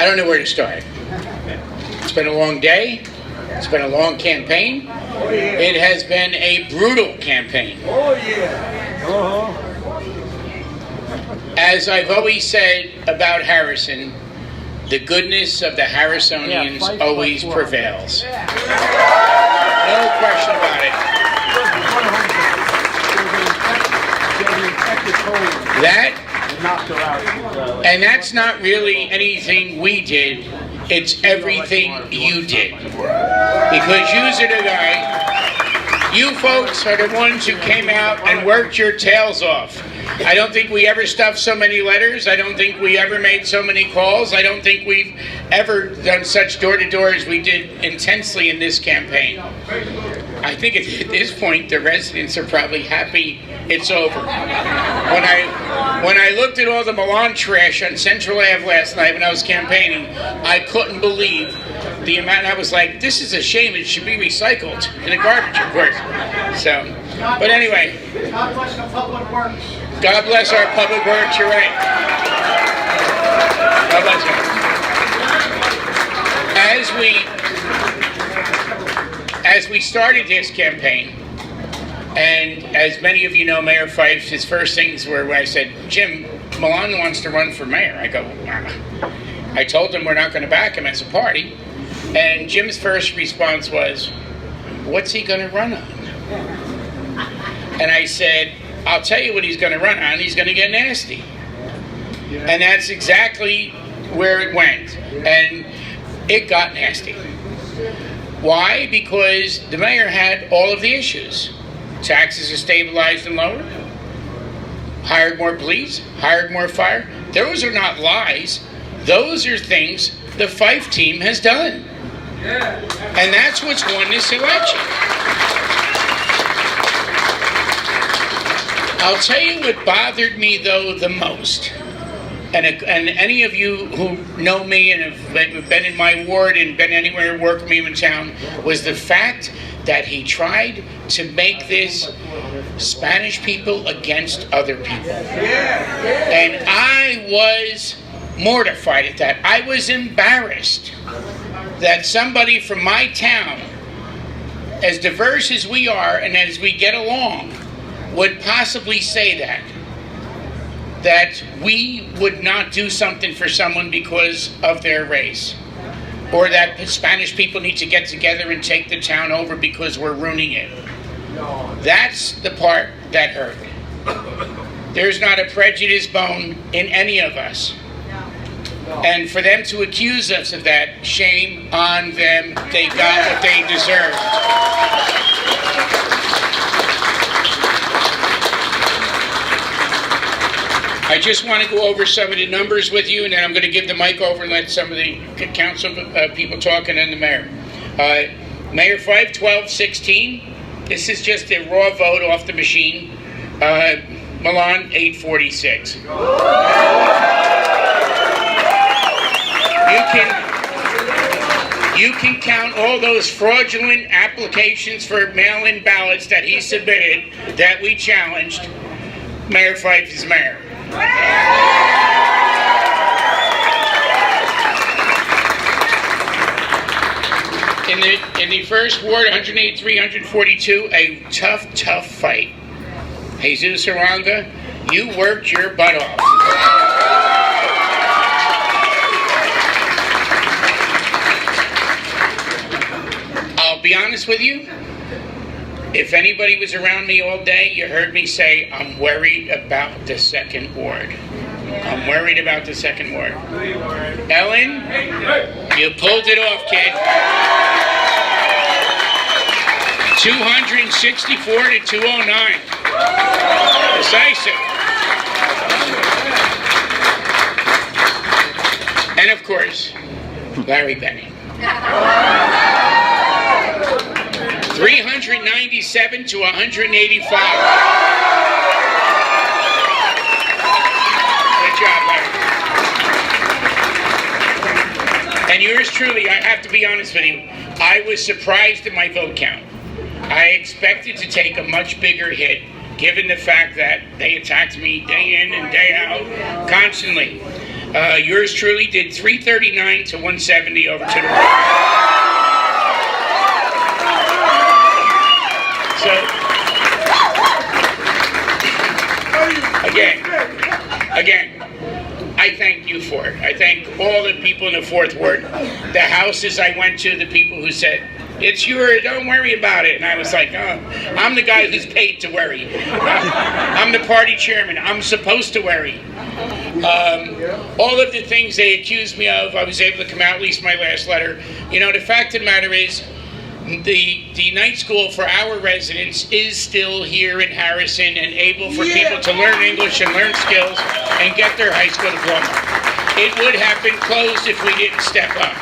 I don't know where to start. It's been a long day. It's been a long campaign. It has been a brutal campaign. As I've always said about Harrison, the goodness of the Harrisonians always prevails. No question about it. And that's not really anything we did. It's everything you did. Because you're the guy, you folks are the ones who came out and worked your tails off. I don't think we ever stuffed so many letters. I don't think we ever made so many calls. I don't think we've ever done such door-to-door as we did intensely in this campaign. I think at this point, the residents are probably happy it's over. When I looked at all the Milan trash on Central Ave last night when I was campaigning, I couldn't believe the amount. I was like, this is a shame. It should be recycled in the garbage, of course. So, but anyway. God bless the public works. God bless our public works. You're right. God bless you. As we started this campaign, and as many of you know, Mayor Fife, his first things were when I said, Jim, Milan wants to run for mayor. I go, wow. I told him we're not going to back him as a party. And Jim's first response was, what's he going to run on? And I said, I'll tell you what he's going to run on. He's going to get nasty. And that's exactly where it went. And it got nasty. Why? Because the mayor had all of the issues. Taxes are stabilized and lowered. Hired more police. Hired more fire. Those are not lies. Those are things the Fife team has done. And that's what's won this election. I'll tell you what bothered me, though, the most, and any of you who know me and have been in my ward and been anywhere and worked with me in town, was the fact that he tried to make this Spanish people against other people. And I was mortified at that. I was embarrassed that somebody from my town, as diverse as we are and as we get along, would possibly say that we would not do something for someone because of their race, or that Spanish people need to get together and take the town over because we're ruining it. That's the part that hurt. There's not a prejudice bone in any of us. And for them to accuse us of that, shame on them. They got what they deserved. I just want to go over some of the numbers with you, and then I'm going to give the mic over and let some of the council people talk, and then the mayor. Mayor Fife, 1216. This is just a raw vote off the machine. Milan, 846. You can count all those fraudulent applications for mail-in ballots that he submitted that we challenged. Mayor Fife is mayor. In the first ward, 183, 142, a tough fight. Jesus Huaranga, you worked your butt off. I'll be honest with you. If anybody was around me all day, you heard me say, I'm worried about the second ward. I'm worried about the second ward. Ellen, you pulled it off, kid. 264 to 209. Decisive. And of course, Larry Bennett. 397 to 185. Good job, Larry. And yours truly, I have to be honest with you, I was surprised at my vote count. I expected to take a much bigger hit, given the fact that they attacked me day in and day out, constantly. Yours truly did 339 to 170 over to the right. So, again, I thank you for it. I thank all the people in the 4th Ward. The houses I went to, the people who said, it's yours, don't worry about it. And I was like, oh, I'm the guy who's paid to worry. I'm the party chairman. I'm supposed to worry. All of the things they accused me of, I was able to come out, at least my last letter. You know, the fact of the matter is, the night school for our residents is still here in Harrison and able for people to learn English and learn skills and get their high school diploma. It would have been closed if we didn't step up.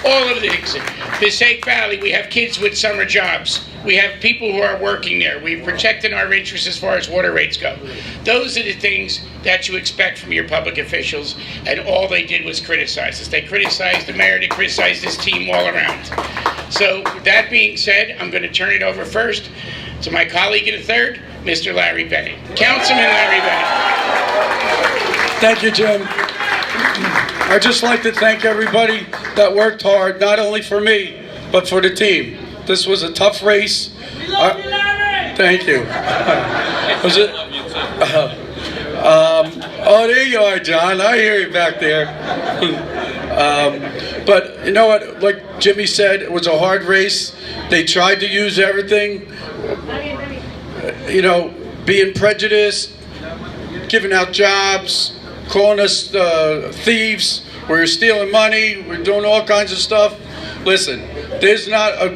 All of the things. Passaic Valley, we have kids with summer jobs. We have people who are working there. We've protected our interests as far as water rates go. Those are the things that you expect from your public officials, and all they did was criticize us. They criticized the mayor, they criticized this team all around. So, that being said, I'm going to turn it over first to my colleague in the 3rd, Mr. Larry Bennett. Councilman Larry Bennett. Thank you, Jim. I'd just like to thank everybody that worked hard, not only for me, but for the team. This was a tough race. We love you, Larry! Thank you. Was it? Oh, there you are, John. I hear you back there. But you know what? Like Jimmy said, it was a hard race. They tried to use everything. You know, being prejudiced, giving out jobs, calling us thieves. We're stealing money. We're doing all kinds of stuff. Listen, there's not a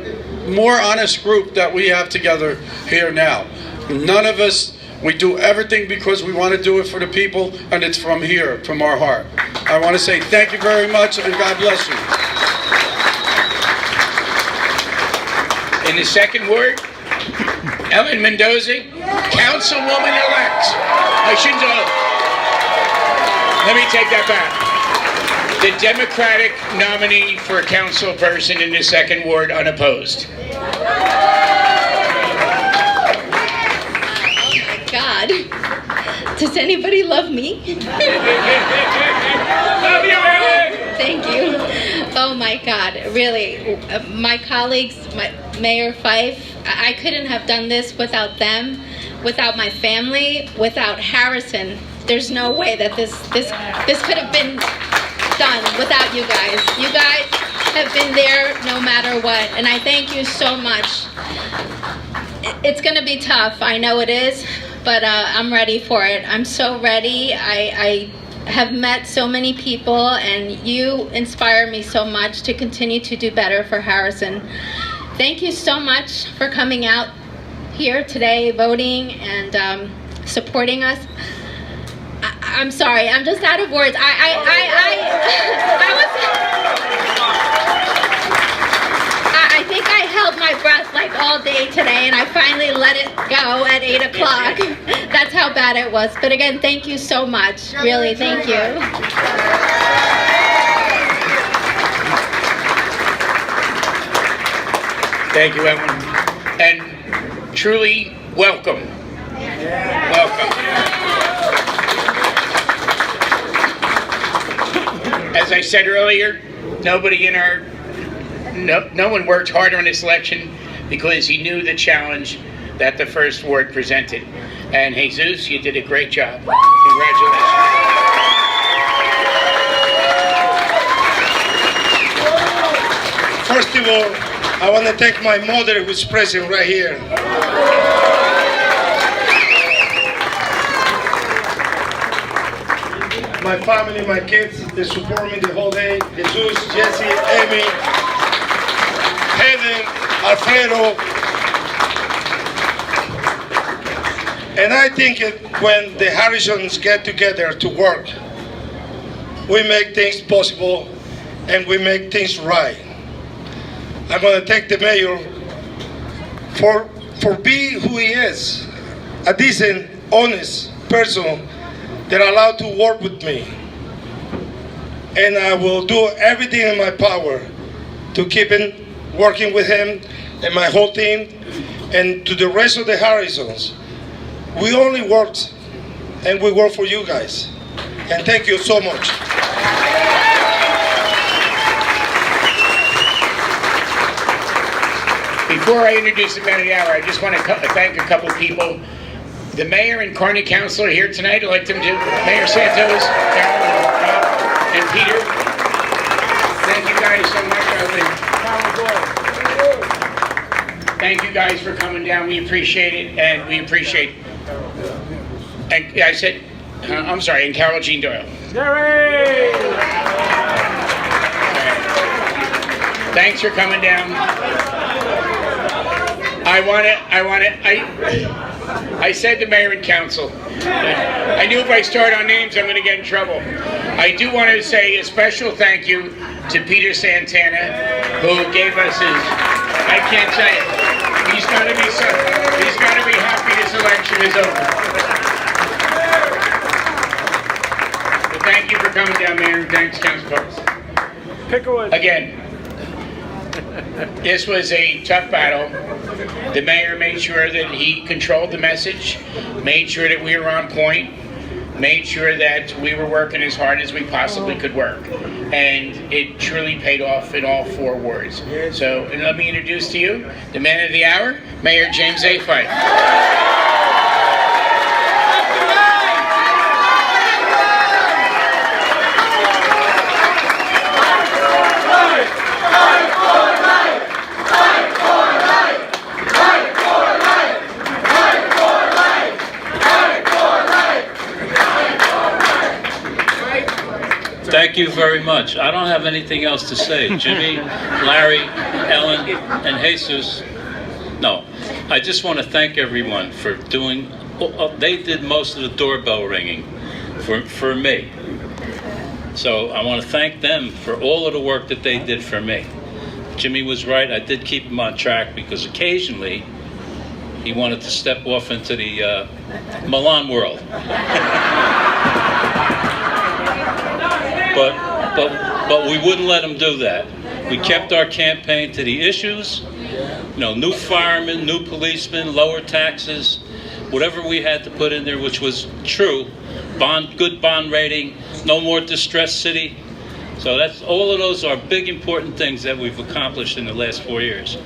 more honest group that we have together here now. None of us, we do everything because we want to do it for the people, and it's from here, from our heart. I want to say thank you very much, and God bless you. In the 2nd Ward, Ellen Mendoza, Councilwoman-elect. I shouldn't have. Let me take that back. The Democratic nominee for a council person in the 2nd Ward, unopposed. Oh my God. Does anybody love me? Love you, Ellen! Thank you. Oh my God, really. My colleagues, Mayor Fife, I couldn't have done this without them, without my family, without Harrison. There's no way that this could have been done without you guys. You guys have been there no matter what, and I thank you so much. It's gonna be tough, I know it is, but I'm ready for it. I'm so ready. I have met so many people, and you inspire me so much to continue to do better for Harrison. Thank you so much for coming out here today, voting and supporting us. I'm sorry, I'm just out of words. I think I held my breath like all day today, and I finally let it go at 8 o'clock. That's how bad it was. But again, thank you so much. Really, thank you. Thank you, Ellen. And truly, welcome. Welcome. As I said earlier, nobody in our, no one worked harder on this election because he knew the challenge that the 1st Ward presented. And Jesus, you did a great job. Congratulations. First of all, I want to thank my mother who's present right here. My family, my kids, they support me the whole day. Jesus, Jesse, Amy, Helen, Alfredo. And I think when the Harrisons get together to work, we make things possible and we make things right. I'm going to thank the mayor for being who he is, a decent, honest person that allowed to work with me. And I will do everything in my power to keep working with him and my whole team. And to the rest of the Harrisons, we only worked and we work for you guys. And thank you so much. Before I introduce the man of the hour, I just want to thank a couple of people. The mayor and county council are here tonight. I'd like them to, Mayor Santos, Carol, and Peter. Thank you guys so much. Thank you guys for coming down. We appreciate it, and we appreciate. And I said, I'm sorry, and Carol Jean Doyle. Thanks for coming down. I said to mayor and council, I knew if I start on names, I'm going to get in trouble. I do want to say a special thank you to Peter Santana, who gave us his, I can't say it. He's got to be happy this election is over. So thank you for coming down, Mayor, and thanks, Council folks. Again, this was a tough battle. The mayor made sure that he controlled the message, made sure that we were on point, made sure that we were working as hard as we possibly could work. And it truly paid off in all 4 wards. So let me introduce to you the man of the hour, Mayor James A. Fife. Thank you very much. I don't have anything else to say. Jimmy, Larry, Ellen, and Jesus. No, I just want to thank everyone for doing, they did most of the doorbell ringing for me. So I want to thank them for all of the work that they did for me. Jimmy was right. I did keep him on track because occasionally he wanted to step off into the Milan world. But we wouldn't let him do that. We kept our campaign to the issues, new firemen, new policemen, lower taxes, whatever we had to put in there, which was true. Good bond rating, no more distressed city. So all of those are big important things that we've accomplished in the last 4 years.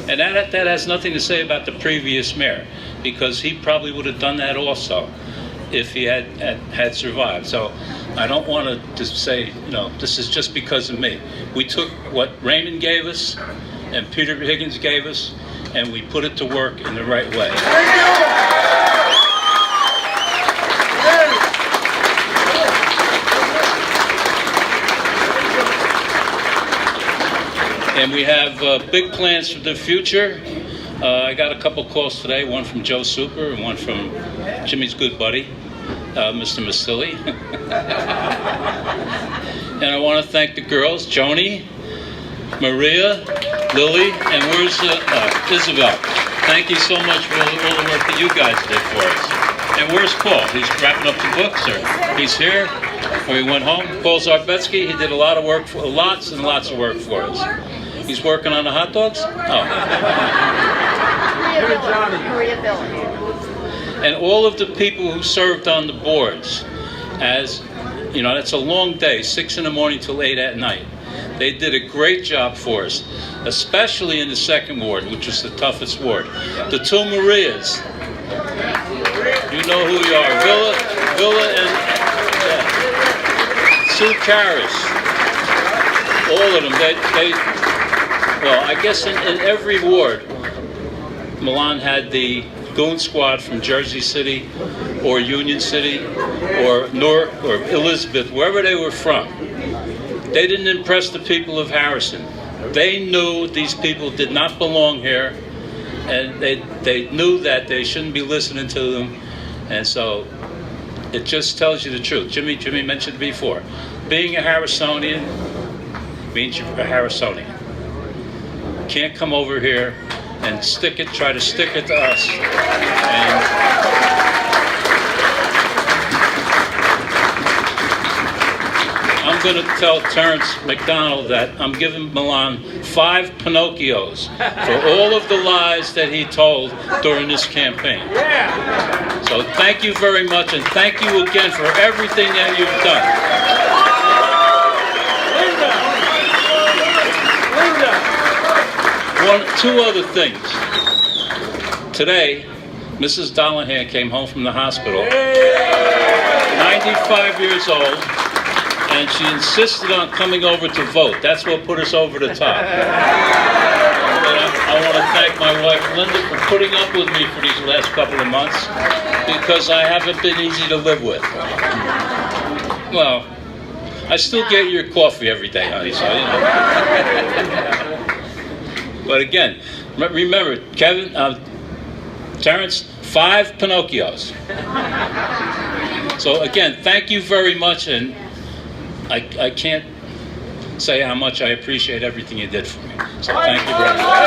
And that has nothing to say about the previous mayor, because he probably would have done that also if he had survived. So I don't want to just say, this is just because of me. We took what Raymond gave us and Peter Higgins gave us, and we put it to work in the right way. And we have big plans for the future. I got a couple calls today, one from Joe Super and one from Jimmy's good buddy, Mr. Masilli. And I want to thank the girls, Joni, Maria, Lily, and where's Isabel? Thank you so much for all the work that you guys did for us. And where's Paul? He's wrapping up the books, or he's here, or he went home. Paul Zarbetsky, he did a lot of work, lots and lots of work for us. He's working on the hot dogs? Oh. And all of the people who served on the boards, as that's a long day, 6 in the morning till 8 at night. They did a great job for us, especially in the 2nd ward, which was the toughest ward. The 2 Marias, you know who you are, Villa and Sue Karras. All of them, well, I guess in every ward, Milan had the goon squad from Jersey City or Union City or Newark or Elizabeth, wherever they were from. They didn't impress the people of Harrison. They knew these people did not belong here, and they knew that they shouldn't be listening to them. And so it just tells you the truth. Jimmy mentioned it before. Being a Harrisonian means you're a Harrisonian. Can't come over here and try to stick it to us. And I'm I'm going to tell Terrence McDonald that I'm giving Milan 5 Pinocchios for all of the lies that he told during this campaign. So thank you very much, and thank you again for everything that you've done. Two other things. Today, Mrs. Dollahan came home from the hospital, 95 years old, and she insisted on coming over to vote. That's what put us over the top. And I want to thank my wife, Linda, for putting up with me for these last couple of months, because I haven't been easy to live with. Well, I still get your coffee every day, honey, so, you know. But again, remember, Kevin, Terrence, 5 Pinocchios. So again, thank you very much, and I can't say how much I appreciate everything you did for me. So thank you very much.